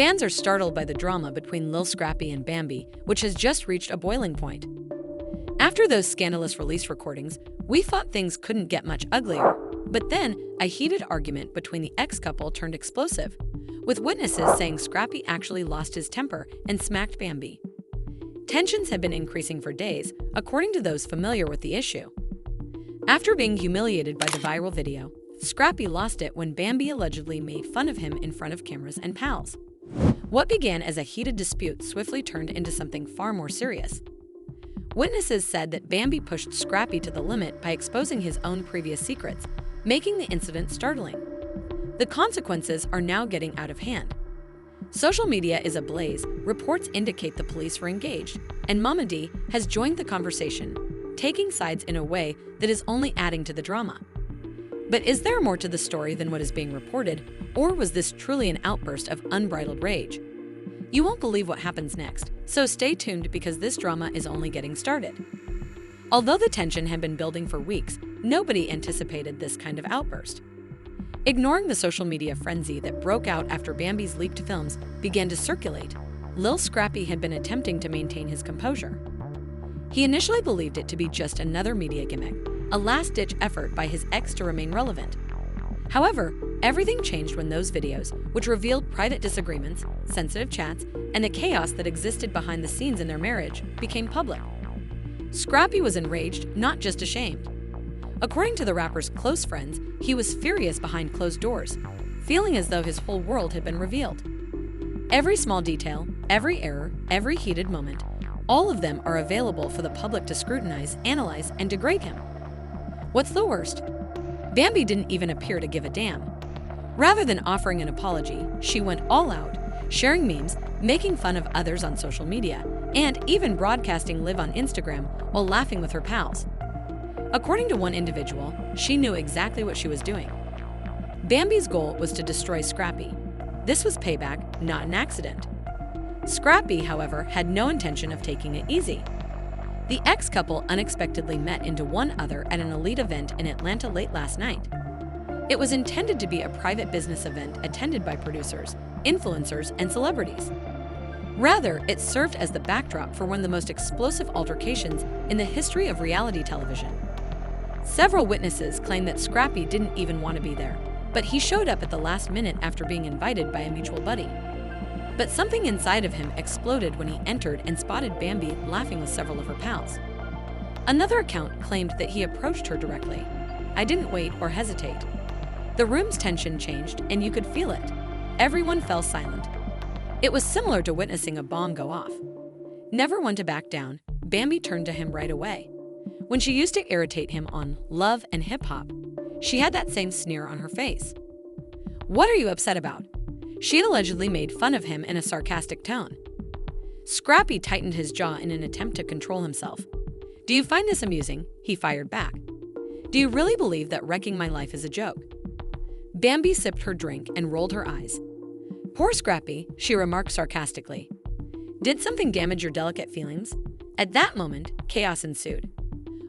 Fans are startled by the drama between Lil Scrappy and Bambi, which has just reached a boiling point. After those scandalous release recordings, we thought things couldn't get much uglier. But then, a heated argument between the ex-couple turned explosive, with witnesses saying Scrappy actually lost his temper and smacked Bambi. Tensions have been increasing for days, according to those familiar with the issue. After being humiliated by the viral video, Scrappy lost it when Bambi allegedly made fun of him in front of cameras and pals. What began as a heated dispute swiftly turned into something far more serious. Witnesses said that Bambi pushed Scrappy to the limit by exposing his own previous secrets, making the incident startling. The consequences are now getting out of hand. Social media is ablaze, reports indicate the police were engaged, and Mama D has joined the conversation, taking sides in a way that is only adding to the drama. But is there more to the story than what is being reported, or was this truly an outburst of unbridled rage? You won't believe what happens next, so stay tuned because this drama is only getting started. Although the tension had been building for weeks, nobody anticipated this kind of outburst. Ignoring the social media frenzy that broke out after Bambi's leaked films began to circulate, Lil Scrappy had been attempting to maintain his composure. He initially believed it to be just another media gimmick, a last-ditch effort by his ex to remain relevant. However, everything changed when those videos, which revealed private disagreements, sensitive chats, and the chaos that existed behind the scenes in their marriage, became public. Scrappy was enraged, not just ashamed. According to the rapper's close friends, he was furious behind closed doors, feeling as though his whole world had been revealed. Every small detail, every error, every heated moment, all of them are available for the public to scrutinize, analyze, and degrade him. What's the worst? Bambi didn't even appear to give a damn. Rather than offering an apology, she went all out, sharing memes, making fun of others on social media, and even broadcasting live on Instagram while laughing with her pals. According to one individual, she knew exactly what she was doing. Bambi's goal was to destroy Scrappy. This was payback, not an accident. Scrappy, however, had no intention of taking it easy. The ex-couple unexpectedly met into one other at an elite event in Atlanta late last night. It was intended to be a private business event attended by producers, influencers, and celebrities. Rather, it served as the backdrop for one of the most explosive altercations in the history of reality television. Several witnesses claim that Scrappy didn't even want to be there, but he showed up at the last minute after being invited by a mutual buddy. But something inside of him exploded when he entered and spotted Bambi laughing with several of her pals. Another account claimed that he approached her directly. "I didn't wait or hesitate." The room's tension changed, and you could feel it. Everyone fell silent. It was similar to witnessing a bomb go off. Never one to back down, Bambi turned to him right away. When she used to irritate him on love and hip-hop, she had that same sneer on her face. "What are you upset about?" She had allegedly made fun of him in a sarcastic tone. Scrappy tightened his jaw in an attempt to control himself. "Do you find this amusing?" he fired back. "Do you really believe that wrecking my life is a joke?" Bambi sipped her drink and rolled her eyes. "Poor Scrappy," she remarked sarcastically. "Did something damage your delicate feelings?" At that moment, chaos ensued.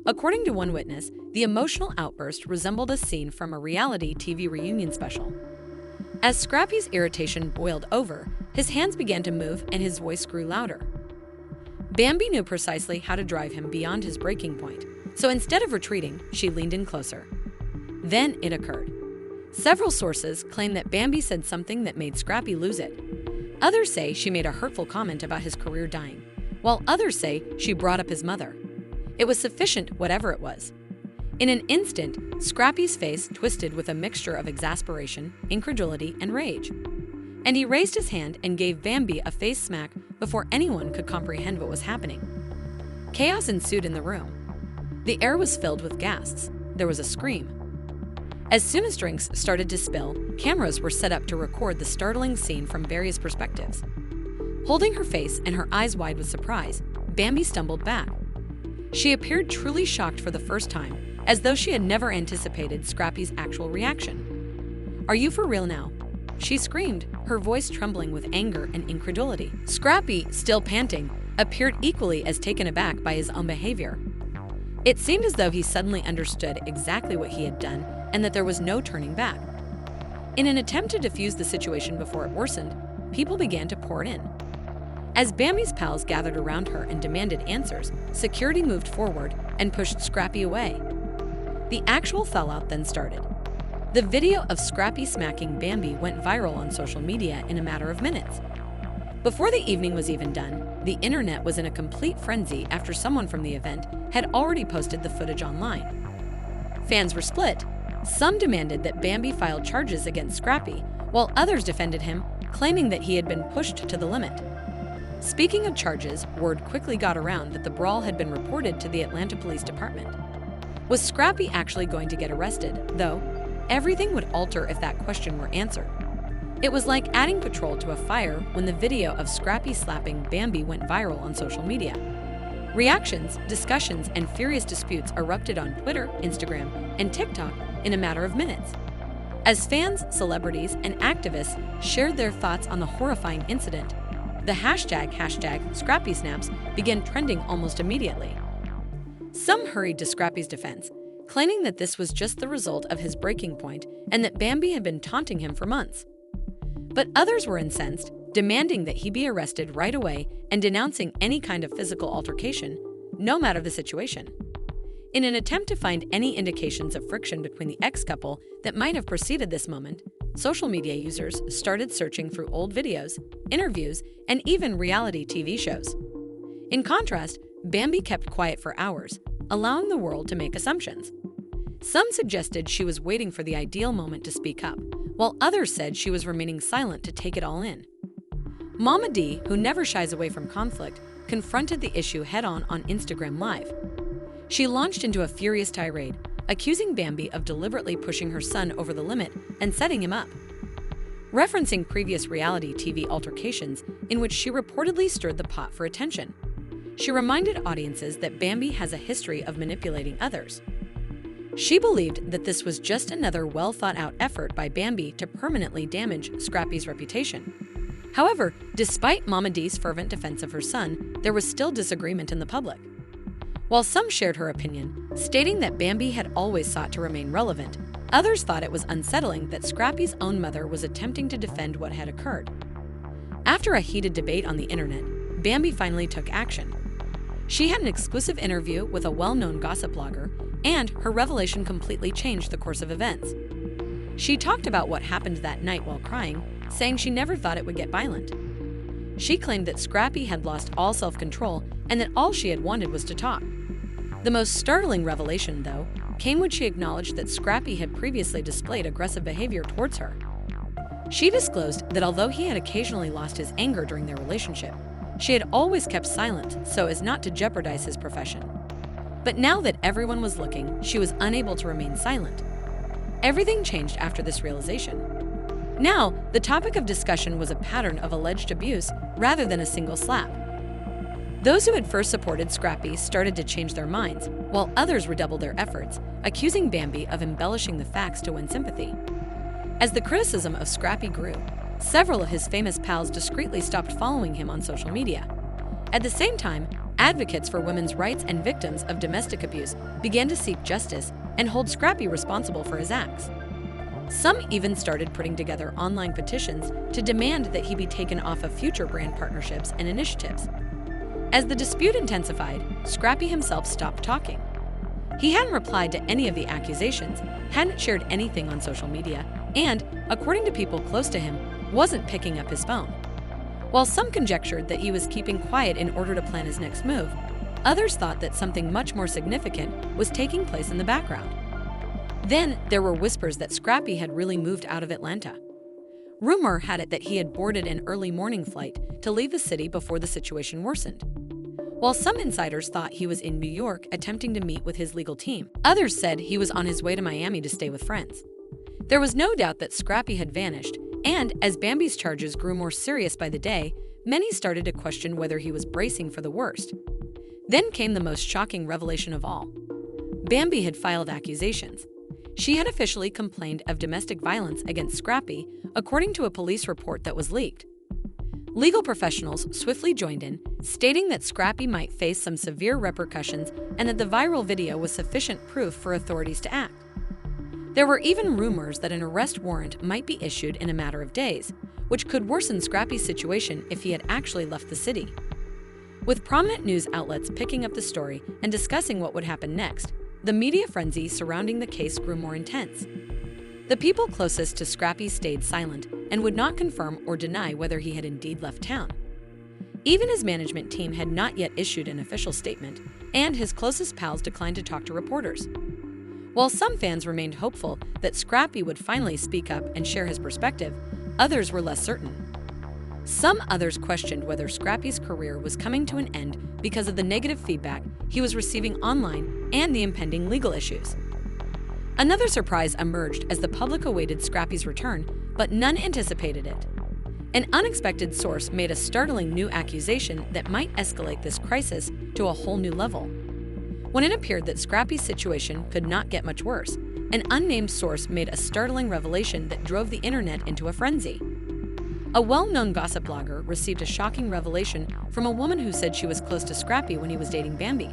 According to one witness, the emotional outburst resembled a scene from a reality TV reunion special. As Scrappy's irritation boiled over, his hands began to move and his voice grew louder. Bambi knew precisely how to drive him beyond his breaking point, so instead of retreating, she leaned in closer. Then it occurred. Several sources claim that Bambi said something that made Scrappy lose it. Others say she made a hurtful comment about his career dying, while others say she brought up his mother. It was sufficient, whatever it was. In an instant, Scrappy's face twisted with a mixture of exasperation, incredulity, and rage. And he raised his hand and gave Bambi a face smack before anyone could comprehend what was happening. Chaos ensued in the room. The air was filled with gasps. There was a scream. As soon as drinks started to spill, cameras were set up to record the startling scene from various perspectives. Holding her face and her eyes wide with surprise, Bambi stumbled back. She appeared truly shocked for the first time, as though she had never anticipated Scrappy's actual reaction. "Are you for real now?" she screamed, her voice trembling with anger and incredulity. Scrappy, still panting, appeared equally as taken aback by his own behavior. It seemed as though he suddenly understood exactly what he had done and that there was no turning back. In an attempt to defuse the situation before it worsened, people began to pour in. As Bambi's pals gathered around her and demanded answers, security moved forward and pushed Scrappy away. The actual fallout then started. The video of Scrappy smacking Bambi went viral on social media in a matter of minutes. Before the evening was even done, the internet was in a complete frenzy after someone from the event had already posted the footage online. Fans were split. Some demanded that Bambi file charges against Scrappy, while others defended him, claiming that he had been pushed to the limit. Speaking of charges, word quickly got around that the brawl had been reported to the Atlanta Police Department. Was Scrappy actually going to get arrested, though? Everything would alter if that question were answered. It was like adding petrol to a fire when the video of Scrappy slapping Bambi went viral on social media. Reactions, discussions, and furious disputes erupted on Twitter, Instagram, and TikTok in a matter of minutes. As fans, celebrities, and activists shared their thoughts on the horrifying incident, the hashtag #ScrappySnaps began trending almost immediately. Some hurried to Scrappy's defense, claiming that this was just the result of his breaking point and that Bambi had been taunting him for months. But others were incensed, demanding that he be arrested right away and denouncing any kind of physical altercation, no matter the situation. In an attempt to find any indications of friction between the ex-couple that might have preceded this moment, social media users started searching through old videos, interviews, and even reality TV shows. In contrast, Bambi kept quiet for hours, allowing the world to make assumptions. Some suggested she was waiting for the ideal moment to speak up, while others said she was remaining silent to take it all in. Mama D, who never shies away from conflict, confronted the issue head-on on Instagram Live. She launched into a furious tirade, accusing Bambi of deliberately pushing her son over the limit and setting him up. Referencing previous reality TV altercations in which she reportedly stirred the pot for attention, she reminded audiences that Bambi has a history of manipulating others. She believed that this was just another well-thought-out effort by Bambi to permanently damage Scrappy's reputation. However, despite Mama D's fervent defense of her son, there was still disagreement in the public. While some shared her opinion, stating that Bambi had always sought to remain relevant, others thought it was unsettling that Scrappy's own mother was attempting to defend what had occurred. After a heated debate on the internet, Bambi finally took action. She had an exclusive interview with a well-known gossip blogger, and her revelation completely changed the course of events. She talked about what happened that night while crying, saying she never thought it would get violent. She claimed that Scrappy had lost all self-control and that all she had wanted was to talk. The most startling revelation, though, came when she acknowledged that Scrappy had previously displayed aggressive behavior towards her. She disclosed that although he had occasionally lost his anger during their relationship, she had always kept silent so as not to jeopardize his profession. But now that everyone was looking, she was unable to remain silent. Everything changed after this realization. Now, the topic of discussion was a pattern of alleged abuse rather than a single slap. Those who had first supported Scrappy started to change their minds, while others redoubled their efforts, accusing Bambi of embellishing the facts to win sympathy. As the criticism of Scrappy grew, several of his famous pals discreetly stopped following him on social media. At the same time, advocates for women's rights and victims of domestic abuse began to seek justice and hold Scrappy responsible for his acts. Some even started putting together online petitions to demand that he be taken off of future brand partnerships and initiatives. As the dispute intensified, Scrappy himself stopped talking. He hadn't replied to any of the accusations, hadn't shared anything on social media, and, according to people close to him, wasn't picking up his phone. While some conjectured that he was keeping quiet in order to plan his next move, others thought that something much more significant was taking place in the background. Then there were whispers that Scrappy had really moved out of Atlanta. Rumor had it that he had boarded an early morning flight to leave the city before the situation worsened. While some insiders thought he was in New York attempting to meet with his legal team, others said he was on his way to Miami to stay with friends. There was no doubt that Scrappy had vanished, and as Bambi's charges grew more serious by the day, many started to question whether he was bracing for the worst. Then came the most shocking revelation of all. Bambi had filed accusations. She had officially complained of domestic violence against Scrappy, according to a police report that was leaked. Legal professionals swiftly joined in, stating that Scrappy might face some severe repercussions and that the viral video was sufficient proof for authorities to act. There were even rumors that an arrest warrant might be issued in a matter of days, which could worsen Scrappy's situation if he had actually left the city. With prominent news outlets picking up the story and discussing what would happen next, the media frenzy surrounding the case grew more intense. The people closest to Scrappy stayed silent and would not confirm or deny whether he had indeed left town. Even his management team had not yet issued an official statement, and his closest pals declined to talk to reporters. While some fans remained hopeful that Scrappy would finally speak up and share his perspective, others were less certain. Some others questioned whether Scrappy's career was coming to an end because of the negative feedback he was receiving online and the impending legal issues. Another surprise emerged as the public awaited Scrappy's return, but none anticipated it. An unexpected source made a startling new accusation that might escalate this crisis to a whole new level. When it appeared that Scrappy's situation could not get much worse, an unnamed source made a startling revelation that drove the internet into a frenzy. A well-known gossip blogger received a shocking revelation from a woman who said she was close to Scrappy when he was dating Bambi.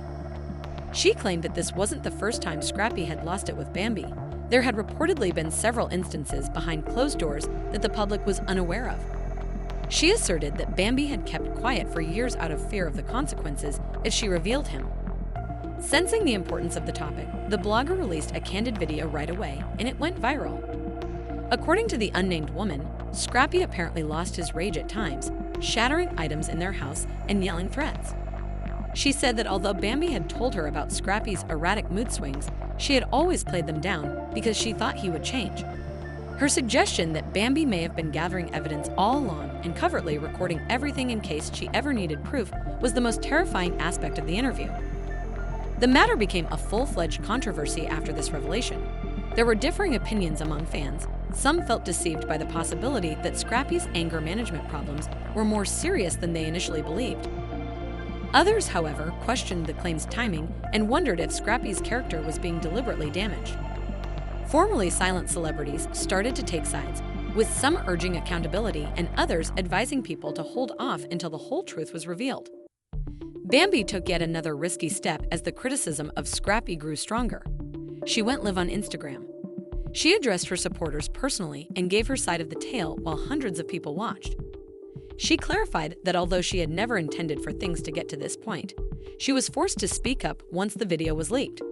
She claimed that this wasn't the first time Scrappy had lost it with Bambi. There had reportedly been several instances behind closed doors that the public was unaware of. She asserted that Bambi had kept quiet for years out of fear of the consequences if she revealed him. Sensing the importance of the topic, the blogger released a candid video right away, and it went viral. According to the unnamed woman, Scrappy apparently lost his rage at times, shattering items in their house and yelling threats. She said that although Bambi had told her about Scrappy's erratic mood swings, she had always played them down because she thought he would change. Her suggestion that Bambi may have been gathering evidence all along and covertly recording everything in case she ever needed proof was the most terrifying aspect of the interview. The matter became a full-fledged controversy after this revelation. There were differing opinions among fans. Some felt deceived by the possibility that Scrappy's anger management problems were more serious than they initially believed. Others, however, questioned the claim's timing and wondered if Scrappy's character was being deliberately damaged. Formerly silent celebrities started to take sides, with some urging accountability and others advising people to hold off until the whole truth was revealed. Bambi took yet another risky step as the criticism of Scrappy grew stronger. She went live on Instagram. She addressed her supporters personally and gave her side of the tale while hundreds of people watched. She clarified that although she had never intended for things to get to this point, she was forced to speak up once the video was leaked.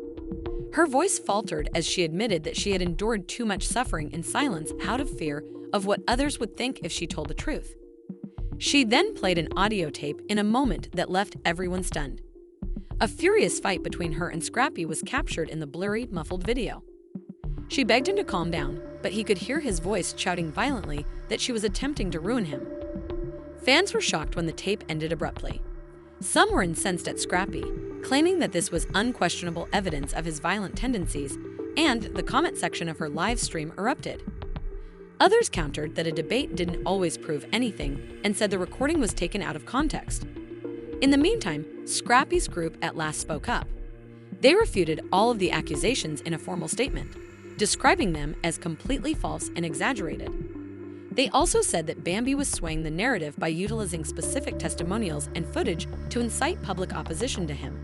Her voice faltered as she admitted that she had endured too much suffering in silence out of fear of what others would think if she told the truth. She then played an audio tape in a moment that left everyone stunned. A furious fight between her and Scrappy was captured in the blurry, muffled video. She begged him to calm down, but he could hear his voice shouting violently that she was attempting to ruin him. Fans were shocked when the tape ended abruptly. Some were incensed at Scrappy, claiming that this was unquestionable evidence of his violent tendencies, and the comment section of her live stream erupted. Others countered that a debate didn't always prove anything and said the recording was taken out of context. In the meantime, Scrappy's group at last spoke up. They refuted all of the accusations in a formal statement, describing them as completely false and exaggerated. They also said that Bambi was swaying the narrative by utilizing specific testimonials and footage to incite public opposition to him.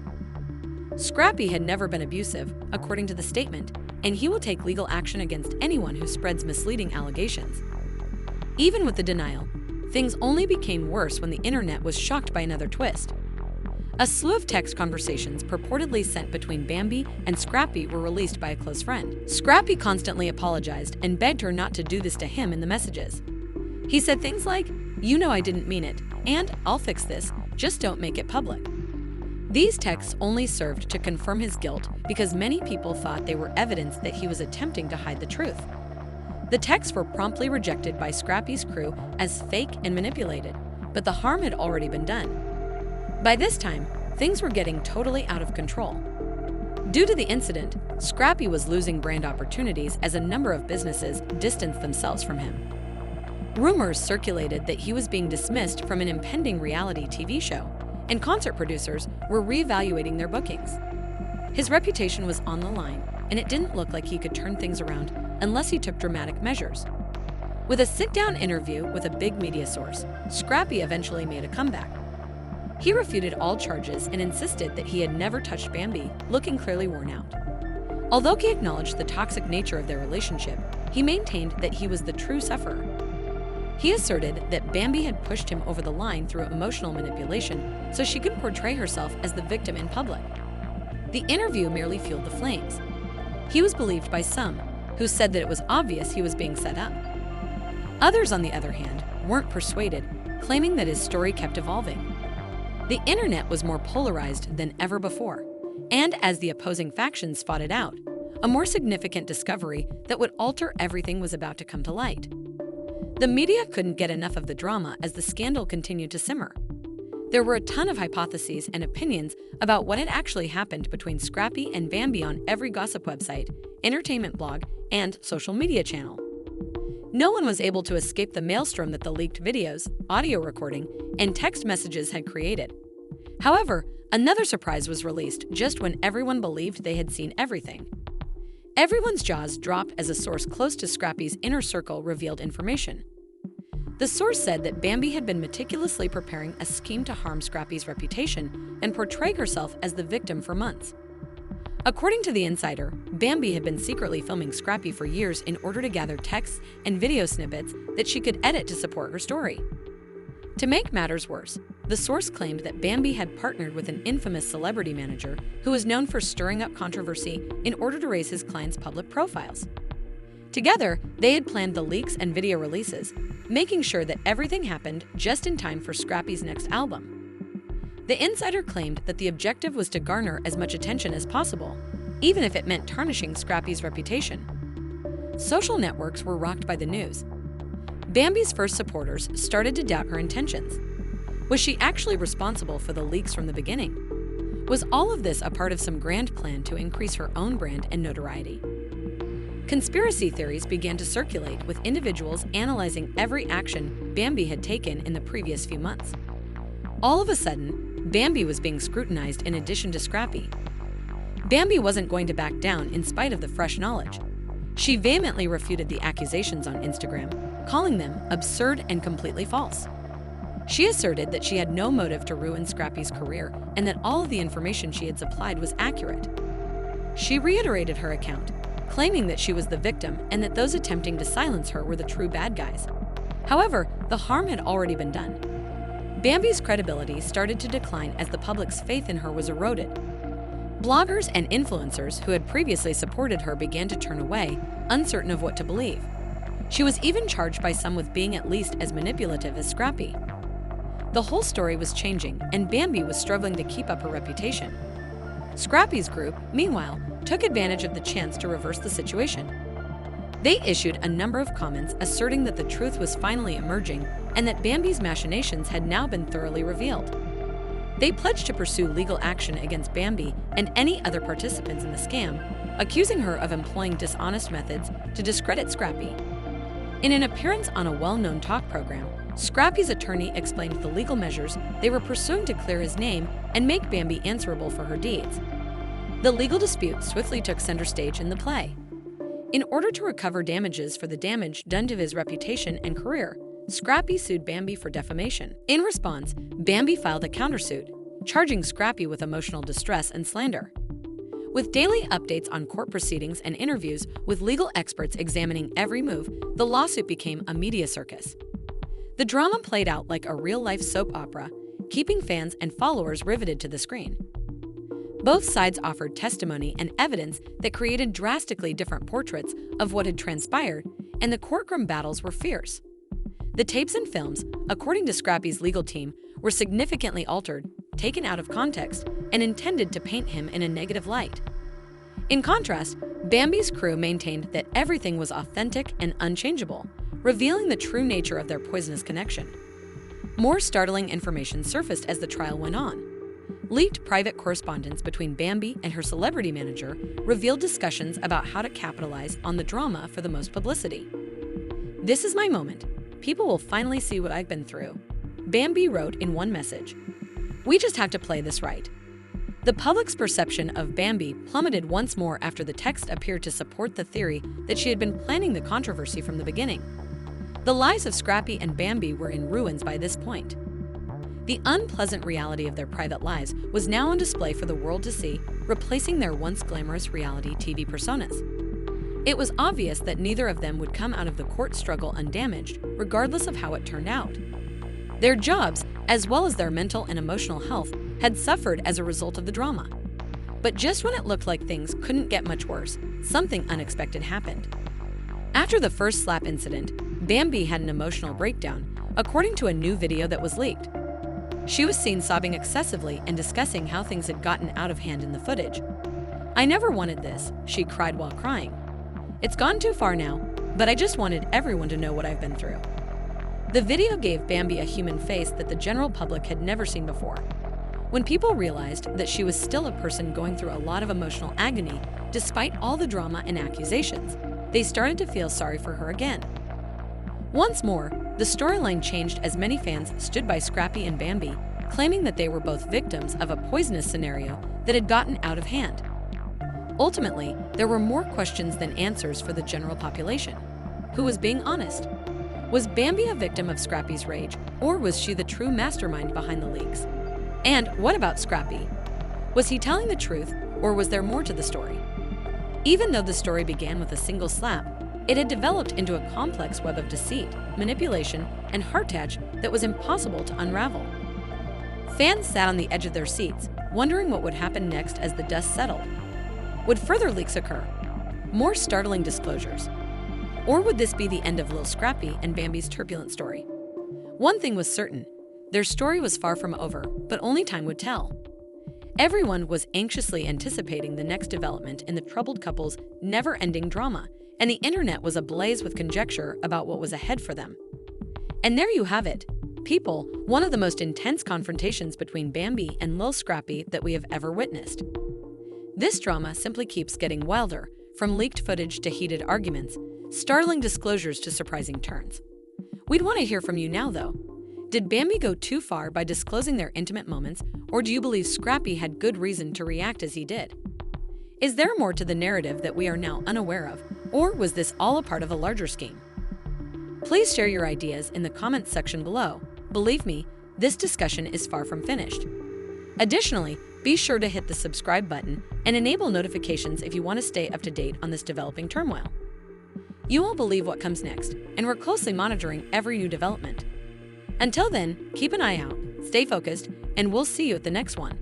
Scrappy had never been abusive, according to the statement, and he will take legal action against anyone who spreads misleading allegations. Even with the denial, things only became worse when the internet was shocked by another twist. A slew of text conversations purportedly sent between Bambi and Scrappy were released by a close friend. Scrappy constantly apologized and begged her not to do this to him in the messages. He said things like, "You know I didn't mean it," and "I'll fix this, just don't make it public." These texts only served to confirm his guilt because many people thought they were evidence that he was attempting to hide the truth. The texts were promptly rejected by Scrappy's crew as fake and manipulated, but the harm had already been done. By this time, things were getting totally out of control. Due to the incident, Scrappy was losing brand opportunities as a number of businesses distanced themselves from him. Rumors circulated that he was being dismissed from an impending reality TV show, and concert producers were reevaluating their bookings. His reputation was on the line, and it didn't look like he could turn things around unless he took dramatic measures. With a sit-down interview with a big media source, Scrappy eventually made a comeback. He refuted all charges and insisted that he had never touched Bambi, looking clearly worn out. Although he acknowledged the toxic nature of their relationship, he maintained that he was the true sufferer. He asserted that Bambi had pushed him over the line through emotional manipulation so she could portray herself as the victim in public. The interview merely fueled the flames. He was believed by some, who said that it was obvious he was being set up. Others, on the other hand, weren't persuaded, claiming that his story kept evolving. The internet was more polarized than ever before, and as the opposing factions fought it out, a more significant discovery that would alter everything was about to come to light. The media couldn't get enough of the drama as the scandal continued to simmer. There were a ton of hypotheses and opinions about what had actually happened between Scrappy and Bambi on every gossip website, entertainment blog, and social media channel. No one was able to escape the maelstrom that the leaked videos, audio recording, and text messages had created. However, another surprise was released just when everyone believed they had seen everything. Everyone's jaws dropped as a source close to Scrappy's inner circle revealed information. The source said that Bambi had been meticulously preparing a scheme to harm Scrappy's reputation and portray herself as the victim for months. According to the insider, Bambi had been secretly filming Scrappy for years in order to gather texts and video snippets that she could edit to support her story. To make matters worse, the source claimed that Bambi had partnered with an infamous celebrity manager who was known for stirring up controversy in order to raise his clients' public profiles. Together, they had planned the leaks and video releases, making sure that everything happened just in time for Scrappy's next album. The insider claimed that the objective was to garner as much attention as possible, even if it meant tarnishing Scrappy's reputation. Social networks were rocked by the news. Bambi's first supporters started to doubt her intentions. Was she actually responsible for the leaks from the beginning? Was all of this a part of some grand plan to increase her own brand and notoriety? Conspiracy theories began to circulate, with individuals analyzing every action Bambi had taken in the previous few months. All of a sudden, Bambi was being scrutinized in addition to Scrappy. Bambi wasn't going to back down in spite of the fresh knowledge. She vehemently refuted the accusations on Instagram, calling them absurd and completely false. She asserted that she had no motive to ruin Scrappy's career and that all of the information she had supplied was accurate. She reiterated her account, claiming that she was the victim and that those attempting to silence her were the true bad guys. However, the harm had already been done. Bambi's credibility started to decline as the public's faith in her was eroded. Bloggers and influencers who had previously supported her began to turn away, uncertain of what to believe. She was even charged by some with being at least as manipulative as Scrappy. The whole story was changing, and Bambi was struggling to keep up her reputation. Scrappy's group, meanwhile, took advantage of the chance to reverse the situation. They issued a number of comments asserting that the truth was finally emerging and that Bambi's machinations had now been thoroughly revealed. They pledged to pursue legal action against Bambi and any other participants in the scam, accusing her of employing dishonest methods to discredit Scrappy. In an appearance on a well-known talk program, Scrappy's attorney explained the legal measures they were pursuing to clear his name and make Bambi answerable for her deeds. The legal dispute swiftly took center stage in the play. In order to recover damages for the damage done to his reputation and career, Scrappy sued Bambi for defamation. In response, Bambi filed a countersuit, charging Scrappy with emotional distress and slander. With daily updates on court proceedings and interviews with legal experts examining every move, the lawsuit became a media circus. The drama played out like a real-life soap opera, keeping fans and followers riveted to the screen. Both sides offered testimony and evidence that created drastically different portraits of what had transpired, and the courtroom battles were fierce. The tapes and films, according to Scrappy's legal team, were significantly altered, taken out of context, and intended to paint him in a negative light. In contrast, Bambi's crew maintained that everything was authentic and unchangeable, revealing the true nature of their poisonous connection. More startling information surfaced as the trial went on. Leaked private correspondence between Bambi and her celebrity manager revealed discussions about how to capitalize on the drama for the most publicity. "This is my moment. People will finally see what I've been through," Bambi wrote in one message. "We just have to play this right." The public's perception of Bambi plummeted once more after the text appeared to support the theory that she had been planning the controversy from the beginning. The lives of Scrappy and Bambi were in ruins by this point. The unpleasant reality of their private lives was now on display for the world to see, replacing their once glamorous reality TV personas. It was obvious that neither of them would come out of the court struggle undamaged, regardless of how it turned out. Their jobs, as well as their mental and emotional health, had suffered as a result of the drama. But just when it looked like things couldn't get much worse, something unexpected happened. After the first slap incident, Bambi had an emotional breakdown, according to a new video that was leaked. She was seen sobbing excessively and discussing how things had gotten out of hand in the footage. "I never wanted this," she cried while crying. "It's gone too far now, but I just wanted everyone to know what I've been through." The video gave Bambi a human face that the general public had never seen before. When people realized that she was still a person going through a lot of emotional agony despite all the drama and accusations, they started to feel sorry for her again. Once more, the storyline changed as many fans stood by Scrappy and Bambi, claiming that they were both victims of a poisonous scenario that had gotten out of hand. Ultimately, there were more questions than answers for the general population. Who was being honest? Was Bambi a victim of Scrappy's rage, or was she the true mastermind behind the leaks? And what about Scrappy? Was he telling the truth, or was there more to the story? Even though the story began with a single slap, it had developed into a complex web of deceit, manipulation, and heartache that was impossible to unravel. Fans sat on the edge of their seats, wondering what would happen next as the dust settled. Would further leaks occur? More startling disclosures? Or would this be the end of Lil Scrappy and Bambi's turbulent story? One thing was certain, their story was far from over, but only time would tell. Everyone was anxiously anticipating the next development in the troubled couple's never-ending drama, and the internet was ablaze with conjecture about what was ahead for them. And there you have it, people, one of the most intense confrontations between Bambi and Lil Scrappy that we have ever witnessed. This drama simply keeps getting wilder, from leaked footage to heated arguments, startling disclosures to surprising turns. We'd want to hear from you now, though. Did Bambi go too far by disclosing their intimate moments, or do you believe Scrappy had good reason to react as he did? Is there more to the narrative that we are now unaware of, or was this all a part of a larger scheme? Please share your ideas in the comments section below. Believe me, this discussion is far from finished. Additionally, be sure to hit the subscribe button and enable notifications if you want to stay up to date on this developing turmoil. You won't believe what comes next, and we're closely monitoring every new development. Until then, keep an eye out, stay focused, and we'll see you at the next one.